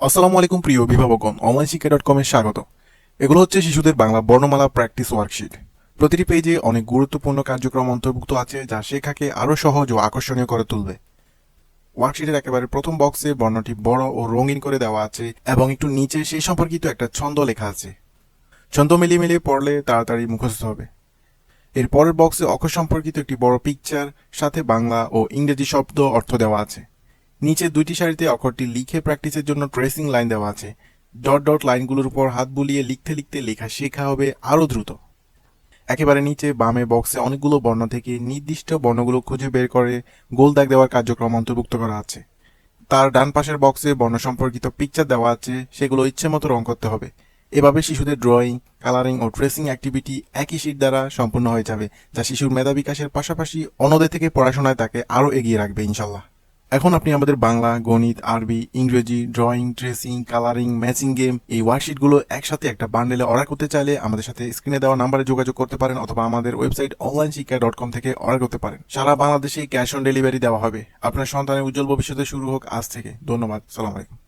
আসসালামু আলাইকুম প্রিয় অভিভাবকগণ, অনলাইন শিক্ষা .com এর স্বাগত। এগুলো হচ্ছে শিশুদের বাংলা বর্ণমালা প্র্যাকটিস ওয়ার্কশিট। প্রতিটি পেজে অনেক গুরুত্বপূর্ণ কার্যক্রম অন্তর্ভুক্ত আছে যা শেখাকে আরও সহজ ও আকর্ষণীয় করে তুলবে। ওয়ার্কশিটের একেবারে প্রথম বক্সে বর্ণটি বড় ও রঙিন করে দেওয়া আছে এবং একটু নিচে সেই সম্পর্কিত একটা ছন্দ লেখা আছে। ছন্দ মিলিয়ে মিলিয়ে পড়লে তাড়াতাড়ি মুখস্থ হবে। এর পরের বক্সে অক্ষর সম্পর্কিত একটি বড় পিকচার সাথে বাংলা ও ইংরেজি শব্দ অর্থ দেওয়া আছে। নিচে দুইটি সারিতে অক্ষরটি লিখে প্র্যাকটিসের জন্য ট্রেসিং লাইন দেওয়া আছে। ডট ডট লাইনগুলোর উপর হাত বুলিয়ে লিখতে লিখতে লেখা শেখা হবে আরও দ্রুত। একেবারে নিচে বামে বক্সে অনেকগুলো বর্ণ থেকে নির্দিষ্ট বর্ণগুলো খুঁজে বের করে গোল দাগ দেওয়ার কার্যক্রম অন্তর্ভুক্ত করা আছে। তার ডান পাশের বক্সে বর্ণ সম্পর্কিত পিকচার দেওয়া আছে, সেগুলো ইচ্ছে মতো রং করতে হবে। এভাবে শিশুদের ড্রয়িং, কালারিং ও ট্রেসিং অ্যাক্টিভিটি একই শিট দ্বারা সম্পূর্ণ হয়ে যাবে, যা শিশুর মেধা বিকাশের পাশাপাশি অন্যদের থেকে পড়াশোনায় তাকে আরও এগিয়ে রাখবে ইনশাল্লাহ। এখন আপনি আমাদের বাংলা, গণিত, আরবি, ইংরেজি, drawing, tracing, colouring, matching game এই ওয়ার্কশিটগুলো একসাথে একটা বান্ডেলে অর্ডার করতে চাইলে আমাদের সাথে স্ক্রিনে দেওয়া নাম্বারে যোগাযোগ করতে পারেন অথবা আমাদের ওয়েবসাইট onlineshikha.com থেকে অর্ডার করতে পারেন। সারা বাংলাদেশে ক্যাশ অন ডেলিভারি দেওয়া হবে। আপনার সন্তানের উজ্জ্বল ভবিষ্যতে শুরু হোক আজ থেকে। ধন্যবাদ। সালাম আলাইকুম।